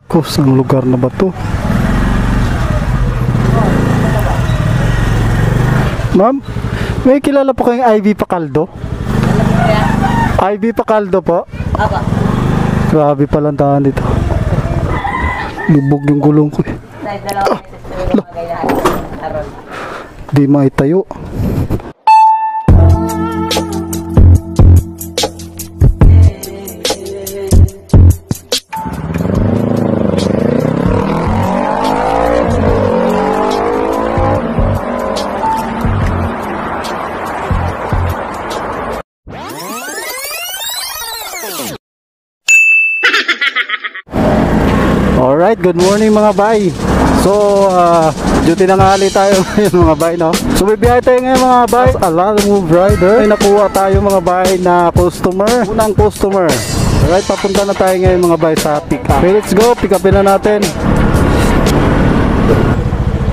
Ko, saan lugar na ba to? Ma'am, may kilala po kayong Ivy Pacaldo? Ivy Pacaldo po? Apa? Grabe palang daan dito. Lubog yung gulong ko eh. Dahil dalawang beses na yung mga ganyan. Aron. Di maitayo. Alright, good morning mga bay. So, duty na nga ulit tayo ngayon mga bay, no? So, bibiyahe tayo ngayon mga bay. Lalamove rider. Ay, nakuha tayo mga bay na customer. Unang customer. Alright, papunta na tayo ngayon mga bay sa pick up. Okay, let's go. Pick upin na natin.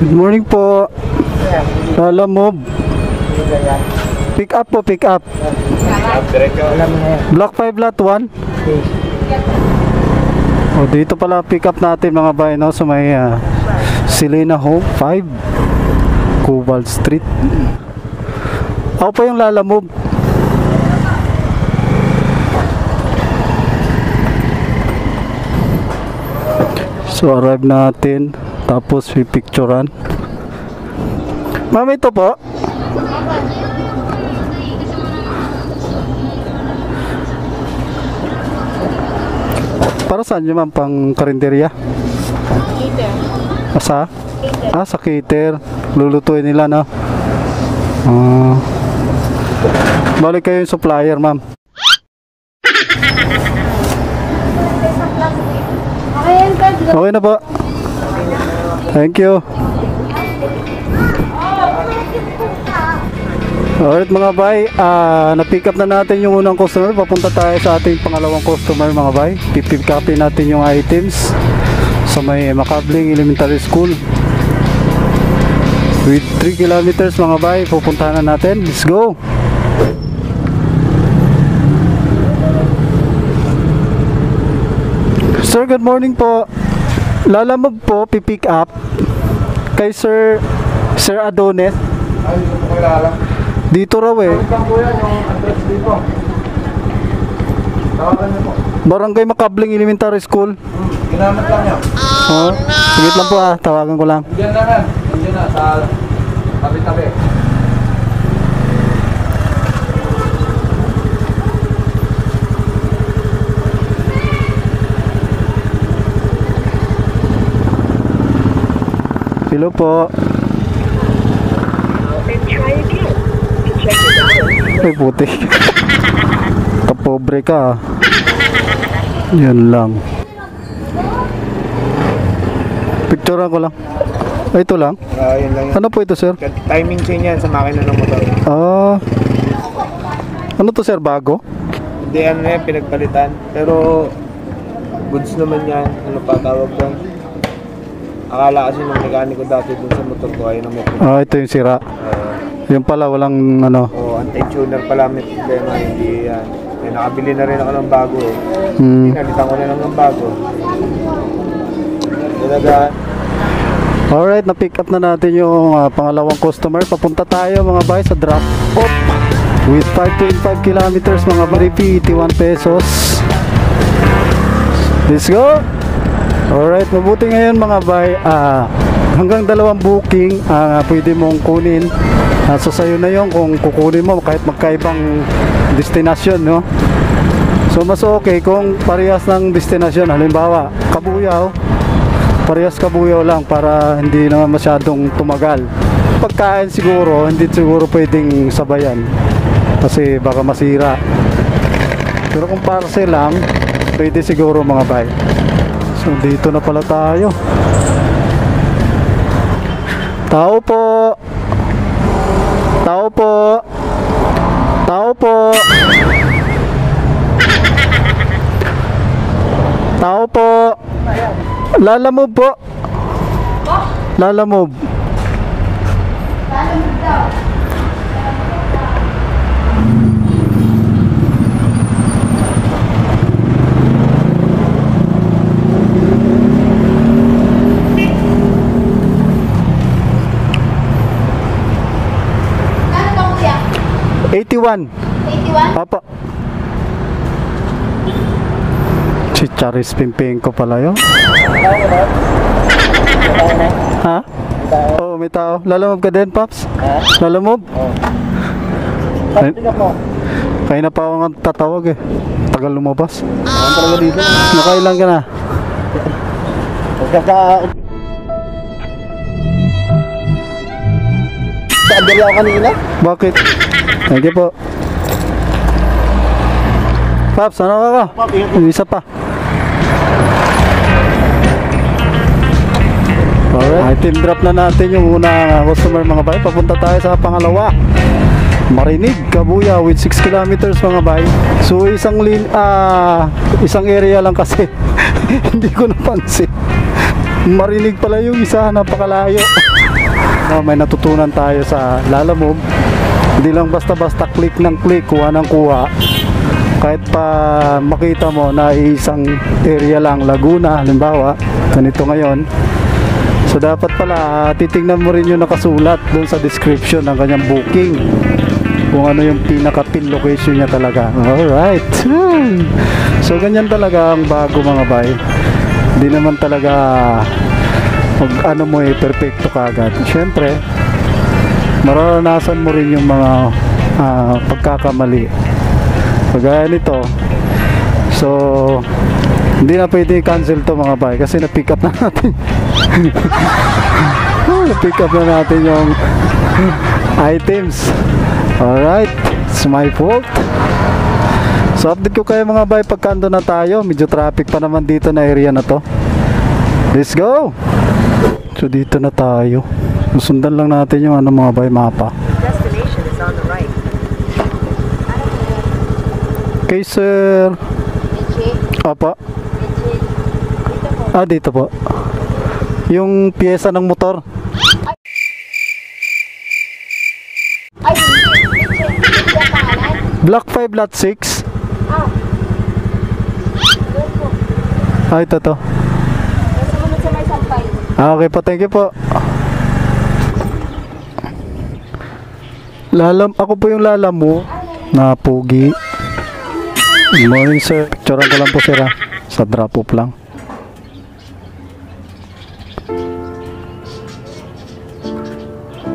Good morning po. Lalamove. Pick up po, pick up. Block 5 lot 1. O, dito pala pick up natin mga bay, no? So may Selena Home 5 Cobalt Street. Ako pa yung lalamove. So arrive natin, tapos pipicturan. Ma'am, ito po. Para saan nyo ma'am? Pang karinderya? Cater. Sa? Cater. Sa cater. Lulutuin nila, no? Balik kayo yung supplier ma'am. Okay na po. Thank you. Alright mga bay, na-pick up na natin yung unang customer. Papunta tayo sa ating pangalawang customer mga bay. Pipick upin natin yung items sa may Macabling Elementary School. With 3 kilometers mga bay, pupuntahan na natin. Let's go! Sir, good morning po. Lalamove po, pipick up kay Sir Adonis. Ay, dito po kilala. Dito raw eh. Saan po yan yung address dito? Tawagan niyo po. Barangay Macabling Elementary School. Ginamit lang yan. Oh, no! Saglit lang po tawagan ko lang. Diyan na yan. Diyan na, sa tabi-tabi. Hello po. Ay puti. Kapobre ka. Yan lang. Picturean ko lang. Ay, ito lang. Yun lang yan. Ano po ito sir? Timing chain yan sa makina ng motor. Ano to sir? Bago? Hindi, ano yan, pinagpalitan. Pero, goods naman yan. Ano pa tawag doon? Akala kasi ng mekaniko dati dun sa motor ko ay na may problema. Ito yung sira. Yung pala walang ano. Anti-tuner pala may problema. Hindi yan. Kaya nakabili na rin ako ng bago eh. Pinalitan ko na lang ng bago. Talaga. Alright, na-pick up na natin yung pangalawang customer. Papunta tayo mga bay sa drop off with 5.5 kilometers mga bay. 81 pesos. Let's go! Alright, mabuti ngayon mga bay, hanggang 2 booking pwede mong kunin. So sa'yo na yun kung kukunin mo kahit magkaibang destinasyon, no? So mas okay kung parehas ng destinasyon. Halimbawa, Kabuyaw, parehas Kabuyaw lang para hindi naman masyadong tumagal. Pagkain siguro, hindi siguro pwedeng sabayan kasi baka masira. Pero kung parcel lang, pwede siguro mga bay. So dito na pala tayo. Tao po. Tao po. Tao po. Tao po. Lalamove po. Lalamove. 81. 81? Apa. Si Charis Pimping ko pala yun. Ha? Oo, may tao. Lalamove ka din, Paps? Lalamove? Kaya na pa ako nga tatawag eh. Tagal lumabas. Talaga dito. Nakailan ka na? Sabi ako kanina. Bakit? Thank you po. Paps, ano ka ka? Yung isa pa. Alright, team drop na natin yung unang customer mga bay. Papunta tayo sa pangalawa. Marinig, Kabuya with 6 kilometers mga bay. So isang area lang kasi. Hindi ko napansin. Marinig pala yung isa, napakalayo. May natutunan tayo sa Lalamove. Hindi lang basta-basta click ng click, kuha ng kuha. Kahit pa makita mo na isang area lang, Laguna halimbawa, ganito ngayon. So dapat pala titingnan mo rin yung nakasulat doon sa description ng kanyang booking, kung ano yung pinaka-pin location niya talaga. Alright. So ganyan talaga ang bago mga bay. Hindi naman talaga pag ano mo perfecto kagad. Siyempre mararanasan mo rin yung mga pagkakamali kagaya nito. So hindi na pwede cancel to mga bay kasi na-pick up na natin. Na-pick up na natin yung items. Alright, it's my fault. So update ko kayo mga bay pagkando na tayo. Medyo traffic pa naman dito na area na to. Let's go. So dito na tayo. Sundan lang natin yung ano mga bay, mapa. Destination is on the right. Okay sir. Apa? Dito po. Yung piyesa ng motor. Ay, hindi pangalan. Block 5 lot 6. Doon po. Ito to. Sumunod sa may sampay. Okay po, thank you po. Ako po yung lalam mo na pugi. Good morning sir. Picturean ko lang po sir sa drop off lang.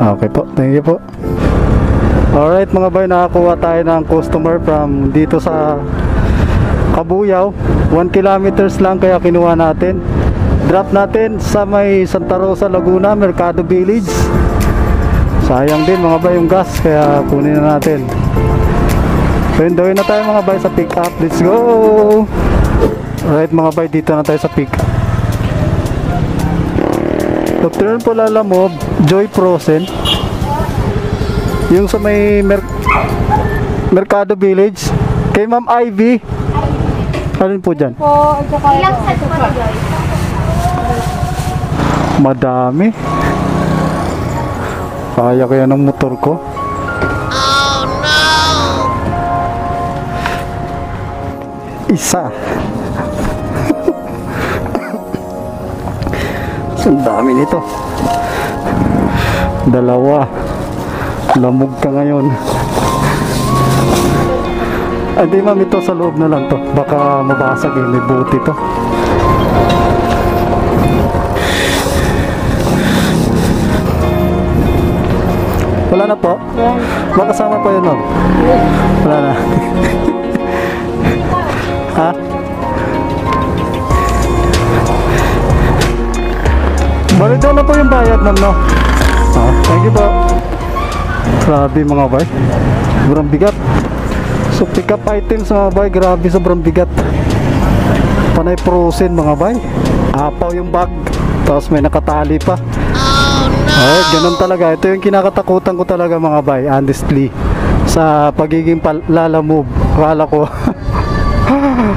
Okay po, thank you po. Alright mga bay, nakakuha tayo ng customer from dito sa Kabuyaw. 1 kilometers lang kaya kinuha natin. Drop natin sa may Santa Rosa, Laguna, Mercado Village. Sayang din mga bay yung gas kaya kunin na natin. So yun, na tayo mga bay sa pick up. Let's go! Alright mga bay, dito na tayo sa pick up. Dr. po Lalamove, Joy Frozen. Yung sa may Mercado Village. Kay Ma'am Ivy. Alin po dyan? Po, ilang set pa rin, guys? Madami. Kaya kaya ng motor ko. Oh no! Isa. Ang dami nito. Dalawa. Lamog ka ngayon. Hindi ma'am, ito sa loob na lang to. Baka mabasag eh, may buti to. Wala na po? Makasama pa yun ma'am? Wala na. Ha? Bali daw na po yung bayad ma'am no? Thank you po. Grabe mga bay, sobrang bigat. So pick up items mga bay, grabe sobrang bigat. Panay frozen mga bay. Apaw yung bag, tapos may nakatali pa. Alright, ganun talaga. Ito yung kinakatakutan ko talaga mga bay, honestly, sa pagiging Lalamove.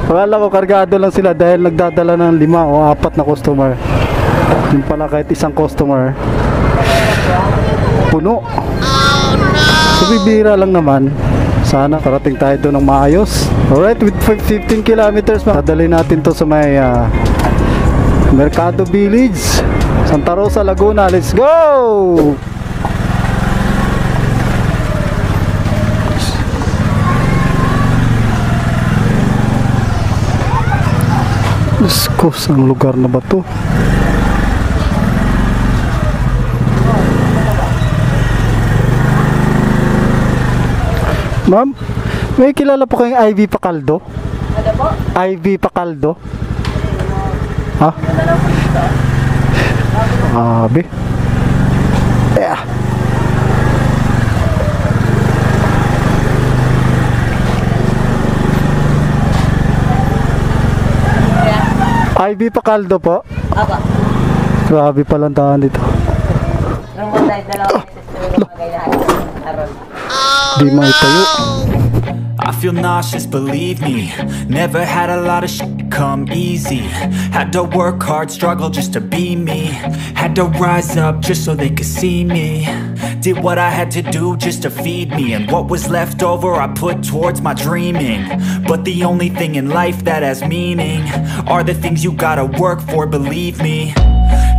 Akala ko kargado lang sila dahil nagdadala ng 5 o 4 na customer. Yung pala kahit isang customer puno. So bibira lang naman. Sana parating tayo doon ng maayos. Alright, with 15 kilometers madali natin to sa may Mercado Village, Santa Rosa, Laguna. Let's go! Diyos ko, saan lugar na ba to? Ma'am, may kilala po kayong Ivy Pacaldo? Ano po? Ivy Pacaldo? Ha? Abi. Yeah. Ivy Pacaldo po? Aba. Grabe palang daan dito. Nung mag-dive dalawang beses ko yung mga gayaan. Aron. Di maitayo. I feel nauseous, believe me. Never had a lot of shit come easy. Had to work hard, struggle just to be me. Had to rise up just so they could see me. Did what I had to do just to feed me. And what was left over I put towards my dreaming. But the only thing in life that has meaning are the things you gotta work for, believe me.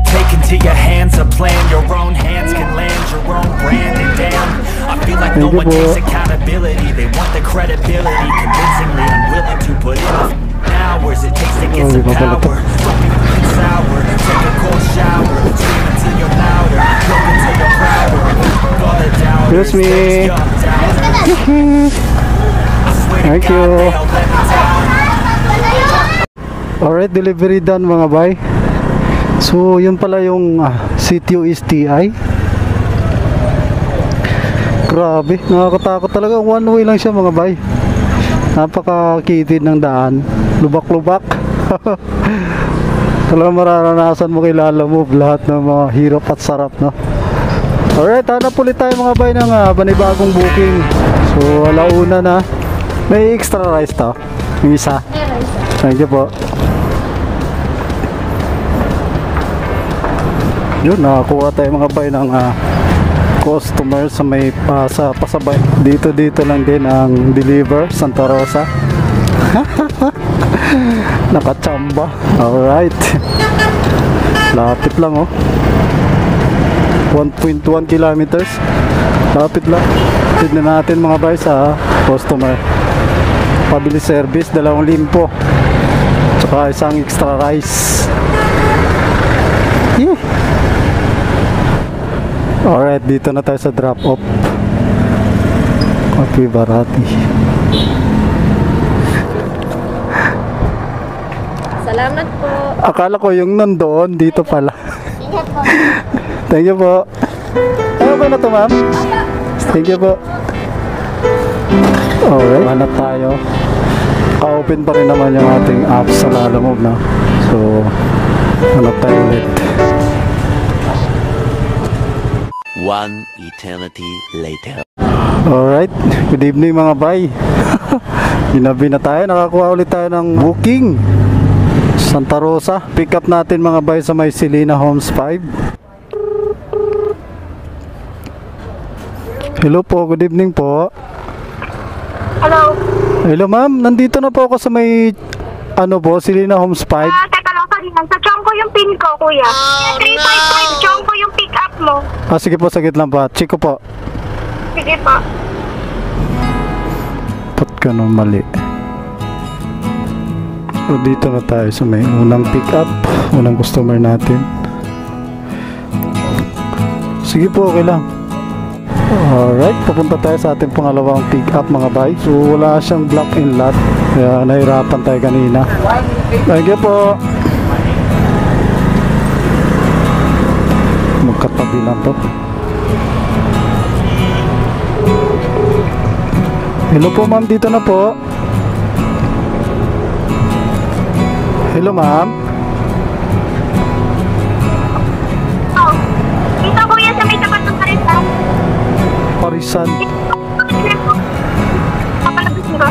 Take into your hands a plan. Your own hands can land your own brand. And damn, I feel like no one takes accountability. They want the credibility, convincingly unwilling to put in the hours it takes to get some power. Don't be fucking sour. Take a cold shower. Scream until you're louder. Look until you're prouder. All the doubters, Excuse me. there's young doubters. I swear to Thank God, you. they'll let me down. Alright, delivery done mga bay. So, yun pala yung CTO-STI. Grabe, nakakatakot talaga. One way lang siya mga bay. Napakakitid ng daan. Lubak-lubak. Talagang mararanasan mo, kilala mo lahat ng mga hirap at sarap, no? Alright, hanap ulit tayo mga bay ng panibagong booking. So, alauna na. May extra rice to. Yung isa. Thank you po. Yun, nakakuha tayo mga bay ng customer sa may sa pasabay. Dito lang din ang deliver Santa Rosa. Nakachamba. Alright. Lapit lang oh. 1.1 kilometers. Lapit lang. Tignan natin mga bay sa customer. Pabili service, 2 limpo. Tsaka isang extra rice. Yeah. Alright, dito na tayo sa drop off. Coffee Barati. Salamat po. Akala ko yung nandoon, dito pala. Ingat po. Thank you po. Ano ba na to, ma'am? Thank you po. Alright, hanap tayo. Ka-open pa rin naman yung ating app sa Lalamove na. So, hanap tayo ulit. One eternity later. Alright, good evening mga bay. Binabi na tayo, nakakuha ulit tayo ng booking Santa Rosa. Pick up natin mga bay sa may Selena Homes 5. Hello po, good evening po. Hello. Hello ma'am, nandito na po ako sa may Selena Homes 5. Teka lang, sorry lang. Sa Chongko yung pin ko, kuya. 355 Chongko yung pick up mo. Sige po, sagit lang pa. Chico po. Sige po. Ba't ka nang mali? So dito na tayo sa may unang pick up, unang customer natin. Sige po, okay lang. Alright, papunta tayo sa ating pangalawang pick up mga bay. So wala siyang block in lot, kaya nahirapan tayo kanina. Thank you po. Magkatabi lang to. Hello po ma'am, dito na po. Hello ma'am. Oh. Dito, kuya, sa may tapat ng karita. Parisan. Papalabas ko.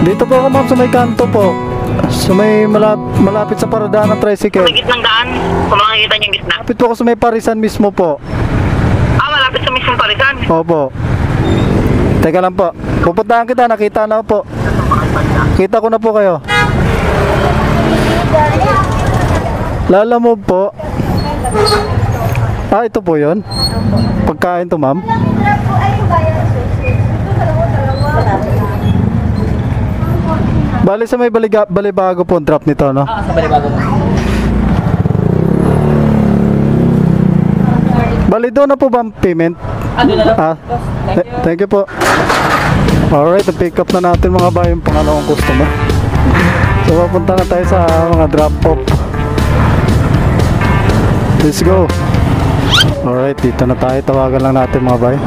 Dito po ako ma'am sa may kanto po. Sa may malapit sa paradaan ng tricycle. Sa gitnang daan, kung makikita niyo yung gitna. Malapit po ako sa may Parisan mismo po. Malapit sa mismong parisan. Opo. Teka lang po. Pupuntahan kita, nakita na po. Kita ko na po kayo. Lalamove po. Ito po yun. Pagkain to ma'am. Bali sa may balibago po ang drop nito, no? Sa balibago po. Bali doon na po ba ang payment? Doon na lang. Thank you po. Alright, pick up na natin mga bayo yung pangalawang customer. So papunta na tayo sa mga drop off. Let's go. Alright, dito na tayo. Tawagan lang natin mga bayo.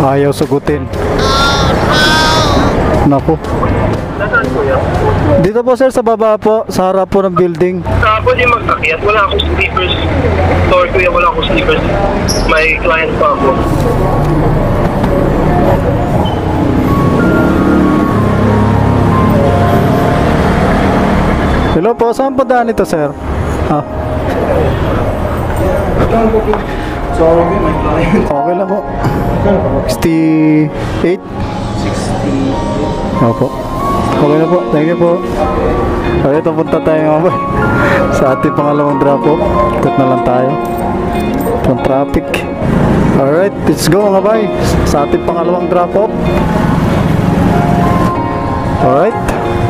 Ayaw sagutin. Naku. Nasaan po yan? Dito po sir, sa baba po, sa harap po ng building. Pwede mag-akyat. Wala akong sleepers. Sorry kuya, wala akong sleepers. May client pa ako. Hello po, saan po daan ito sir? Ah. Okay lang po. 68? 60. Opo. Okay na po, thank you po. Okay, ito punta tayo mga boy sa ating pangalawang drop off. Ikot na lang tayo from traffic. Alright, let's go mga boy sa ating pangalawang drop off. Alright,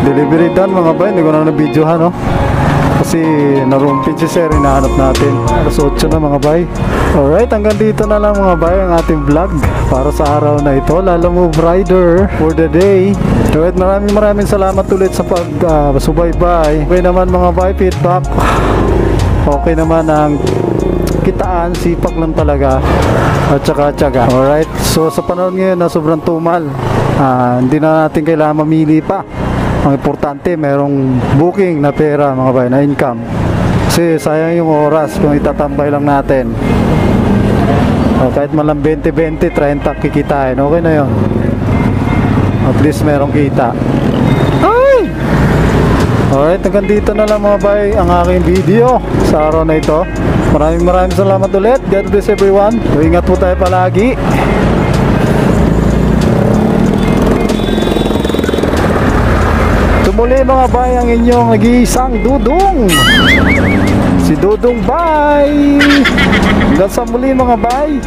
delivery done mga boy. Hindi ko na na-videohan, no? Kasi narumpin si sir, hinahanap natin. Alas 8 na mga bay. Alright, hanggang dito na lang mga bay ang ating vlog para sa araw na ito. Lala Move Rider for the day. Alright, maraming salamat ulit sa pag-subaybay. Okay naman mga bay, feedback. Okay naman ang kitaan, sipag lang talaga at saka tsaga. Alright, so sa panahon ngayon na sobrang tumal, hindi na natin kailangan mamili pa. Ang importante, merong booking na pera mga bay, na income. Kasi sayang yung oras kung itatambay lang natin. Kahit man lang 20-20, 30 kikitain, okay na yun. At least merong kita. Ay! Alright, hanggang dito na lang mga bay ang aking video sa araw na ito. Maraming salamat ulit. God bless everyone. So, ingat po tayo palagi. Muli mga bay, ang inyong nag-iisang Dudong, si Dudong Bay. Hanggang sa muli mga bay.